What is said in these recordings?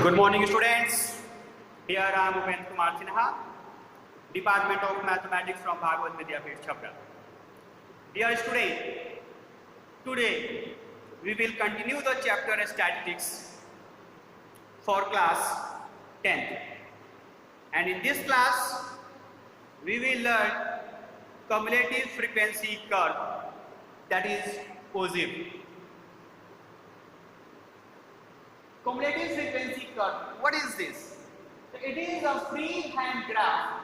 Good morning, students. Here I am Upendra Kumar Sinha, Department of Mathematics from Bhagavad Vidyapeeth, Chhabra. Dear student, today we will continue the chapter Statistics for class 10th. And in this class, we will learn cumulative frequency curve, that is OSIF. Cumulative frequency curve, what is this? It is a freehand graph.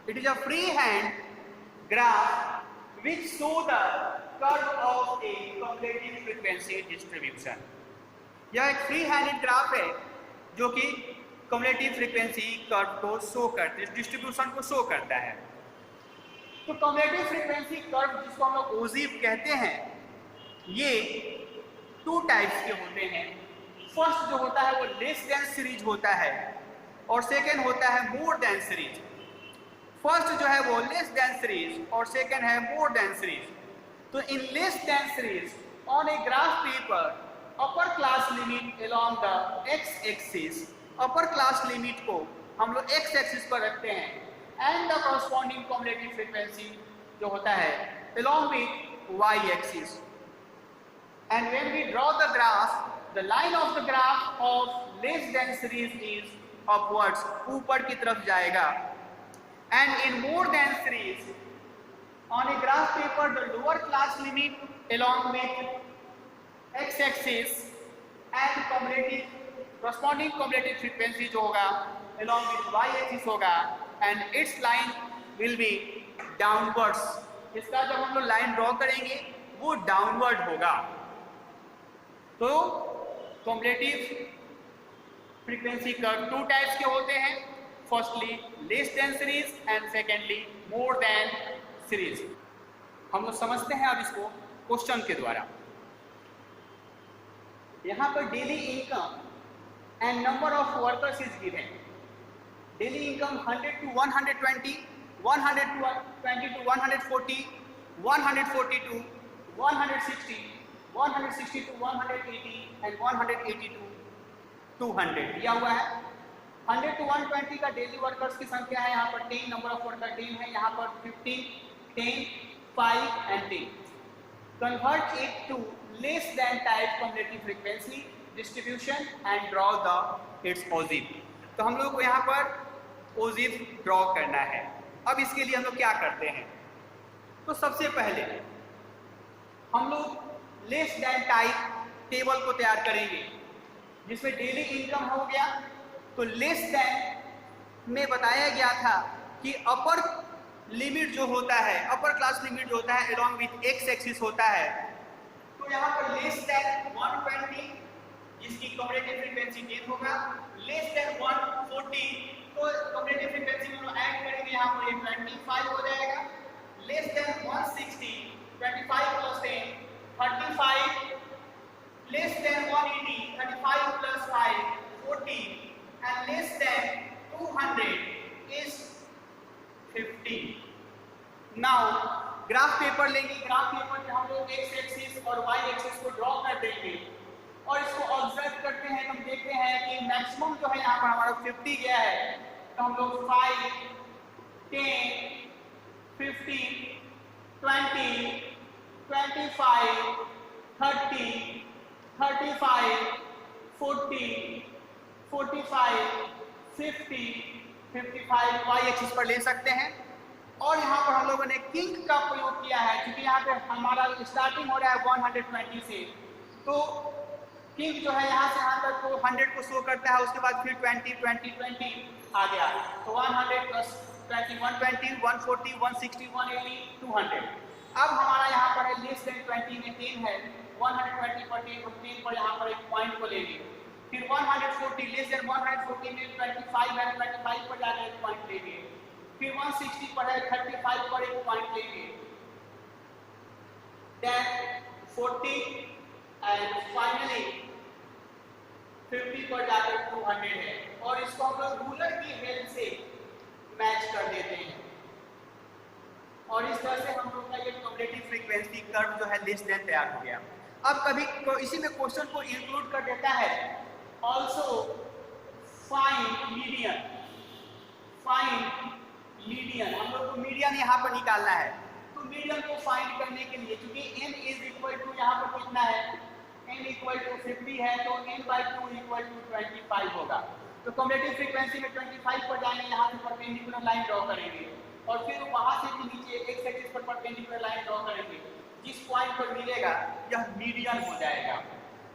It is a freehand graph which shows the curve of a cumulative frequency distribution. यह एक free handed graph है जो कि cumulative frequency curve को show करता है, distribution को show करता है। तो cumulative frequency curve जिसको हम लोग OSIF कहते हैं, ये टू टाइप्स के होते हैं। फर्स्ट जो होता है वो लेस देन सीरीज होता है और सेकेंड होता है मोर देन सीरीज। फर्स्ट जो है वो लेस देन सीरीज और सेकेंड है मोर देन सीरीज। तो in less than series on a graph paper, upper class limit along the X axis, upper class limit को हम लोग एक्स एक्सिस पर रखते हैं and the corresponding cumulative frequency जो होता है along with Y axis. And when we draw the graph, the line of the graph of less than series is upwards, ऊपर की तरफ जाएगा, and in more than series on a graph paper the lower class limit along with x axis and corresponding cumulative frequency जो होगा along with y axis होगा and its line will be downwards। इसका जब हम लोग line draw करेंगे वो downward होगा। तो cumulative frequency curve two types के होते हैं, firstly less than series and secondly more than series. हम लोग समझते हैं अब इसको क्वेश्चन के द्वारा। यहाँ पर daily income and number of workers is given. Daily income 100 to 120, 120 to 140, 140 to 160, 160 to 180 and 180 to 200 दिया हुआ है। 100 to 120 का डेली वर्कर्स की संख्या है, यहाँ पर 10 नंबर ऑफ वर्कर 10 है, यहाँ पर 15, 10, 5 and 10। Convert it to less than type cumulative frequency distribution and draw the its OSIF। तो हम लोग को यहाँ पर OSIF ड्रॉ करना है। अब इसके लिए हम लोग क्या करते हैं, तो सबसे पहले हम लोग लेस देन टाइप टेबल को तैयार करेंगे जिसमें डेली इनकम हो गया। तो लेस देन में बताया गया था कि अपर लिमिट जो होता है, अपर क्लास लिमिट जो होता है अलोंग विथ एक्स एक्सिस होता है। तो यहाँ पर लेस देन 120 जिसकी कम्युलेटिव फ्रीक्वेंसी 10 होगा, लेस देन 140 तो कम्युलेटिव फ्रीक्वेंसी में हम ऐड करेंगे, यहाँ पर ये 25 हो जाएगा। Less than 160 25 plus 10 35, less than 180 35 plus 5 40 and less than 200 is 50। now graph paper लेंगे, ग्राफ पेपर पे हम लोग x एक्सिस और y एक्सिस को ड्रॉ कर देंगे और इसको ऑब्जर्व करते हैं। हम देखते हैं कि मैक्सिमम जो है यहाँ पर हमारा 50 गया है। तो हम लोग 5, 10, 15, 20, 25, 30, 35, 40, 45, 50, 55 y एक्सिस पर ले सकते हैं। और यहाँ पर हम लोगों ने किंग का प्रयोग किया है क्योंकि यहाँ पे हमारा स्टार्टिंग हो रहा है 120 से। तो किंग जो है यहाँ से यहाँ तक तो 100 को शो करता है, उसके बाद फिर 20, 20, 20 आ गया। तो 100 प्लस 20 120, 140, 160, 180, 200। अब हमारा यहाँ पर है लेस देन 20 में 10 है, 120 पर 10 पर यहाँ पर एक पॉइंट को लेंगे। फिर 140 लेस देन 140 में 25 है, 25 पर जाकर एक पॉइंट लेंगे। फिर 160 पर है, 35 पर एक पॉइंट लेंगे। देन 40 एंड फाइनली 50 पर जाकर 200 है और इसको हम लोग रूलर की हेल्प से मैच कर देते हैं और इस तरह से हम लोग का ये कम्युलेटिव फ्रीक्वेंसी कर्व जो है लेस देन तैयार हो गया। अब कभी इसी में क्वेश्चन को इंक्लूड कर देता है ऑल्सो मीडियन, फाइंड मीडियन, हम लोग को मीडियन यहाँ पर निकालना है। तो मीडियन को फाइंड करने के लिए चूंकि n इज इक्वल टू यहाँ पर कितना है, n इक्वल टू 50 है, तो n/2 इक्वल टू 25 होगा। तो कम्युलेटिव फ्रीक्वेंसी में 25 पर जाएंगे, यहाँ से परपेंडिकुलर लाइन ड्रॉ करेंगे और फिर वहाँ से भी नीचे एक्स एक्सिस पर परपेंडिकुलर लाइन ड्रॉ करेंगे। जिस पॉइंट पर मिलेगा यह मीडियन हो जाएगा।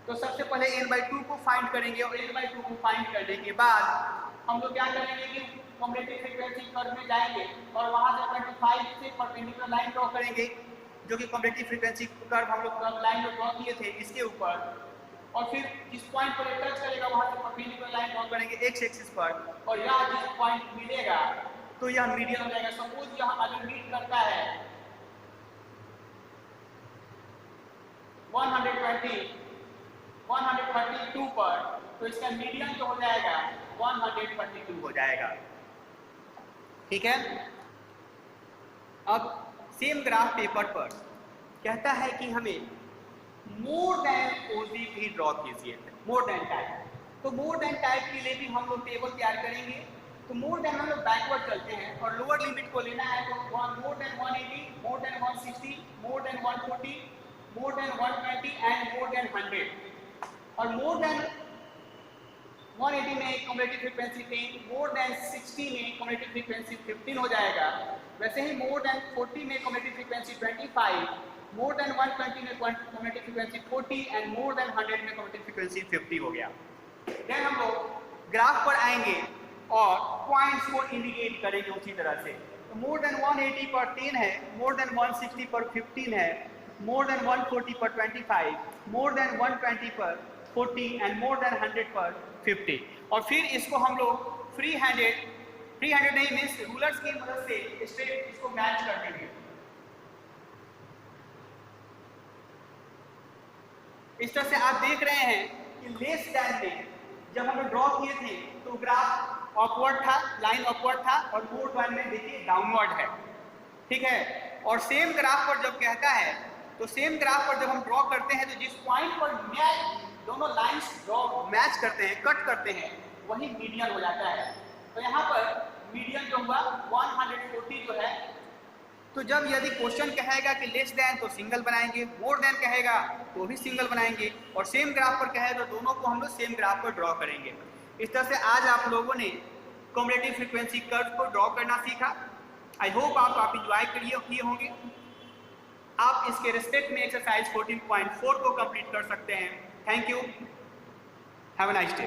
तो सबसे पहले n/2 को फाइंड करेंगे और n/2 को फाइंड करने के बाद हम लोग क्या करेंगे कि कम्युलेटिव फ्रीक्वेंसी कर्व में जाएंगे और वहाँ से 25 से परपेंडिकुलर लाइन ड्रॉ करेंगे, जो कि कम्युलेटिव फ्रीक्वेंसी कर्व हम लोग लाइन में ड्रॉ किए थे इसके ऊपर, और फिर जिस पॉइंट पर टच करेगा वहाँ से परपेंडिकुलर लाइन ड्रॉ करेंगे एक्स एक्सिस पर, और यहाँ जिस पॉइंट मिलेगा तो यह मीडियन हो जाएगा। सपोज यह अगर मीट करता है 132 पर, तो इसका मीडियन जो हो जाएगा 132 हो जाएगा। ठीक है। अब सेम ग्राफ पेपर पर कहता है कि हमें मोर देन ओजी भी ड्रॉ कीजिए, मोर देन टाइप। तो मोर देन टाइप के लिए भी हम लोग टेबल तैयार करेंगे। तो मोर देन हम लोग बैकवर्ड चलते हैं और लोअर लिमिट को लेना है, तो more than 180, more than 160, more than 140, more than 120 and more than 100। और मोर देन 180 में कम्युलेटिव फ्रीक्वेंसी 10, मोर देन 60 में कम्युलेटिव फ्रीक्वेंसी 15 हो जाएगा। वैसे ही मोर देन 40 में कम्युलेटिव फ्रीक्वेंसी 25, मोर देन 120 में cumulative frequency 40 and more than 100 में कम्युलेटिव फ्रीक्वेंसी 50 हो गया। देन हम लोग ग्राफ पर आएंगे और पॉइंट्स को इंडिकेट करेंगे उसी तरह से। तो मोर देन 180 पर 10 है, मोर देन 160 पर 15 है, मोर देन 140 पर 25, मोर देन 120 पर 40 एंड मोर देन 100 पर 50। और फिर इसको हम लोग फ्री हैंडेड नहीं मीन्स रूलर्स की मदद से स्ट्रेट इसको मैच कर देंगे। इस तरह से आप देख रहे हैं कि लेस देन में जब हम लोग ड्रॉ किए थे तो ग्राफ अपवर्ड था, लाइन अपवर्ड था, और मोर देन में देखिए डाउनवर्ड है। ठीक है। और सेम ग्राफ पर जब कहता है तो सेम ग्राफ पर जब हम ड्रॉ करते हैं तो जिस पॉइंट पर दोनों लाइंस ड्रॉ मैच करते हैं, कट करते हैं, वही मीडियन हो जाता है। तो यहाँ पर मीडियन जो हुआ 140 जो है। तो जब यदि क्वेश्चन कहेगा कि लेस देन तो सिंगल बनाएंगे, मोर देन कहेगा तो भी सिंगल बनाएंगे, और सेम ग्राफ पर कहेगा तो दोनों को हम लोग सेम ग्राफ पर ड्रॉ करेंगे। इस तरह से आज आप लोगों ने कम्युलेटिव फ्रीक्वेंसी कर्व को ड्रॉ करना सीखा। आई होप आप इंजॉय किए होंगे। आप इसके रिस्पेक्ट में एक्सरसाइज 14.4 को कंप्लीट कर सकते हैं। Thank you, have a nice day.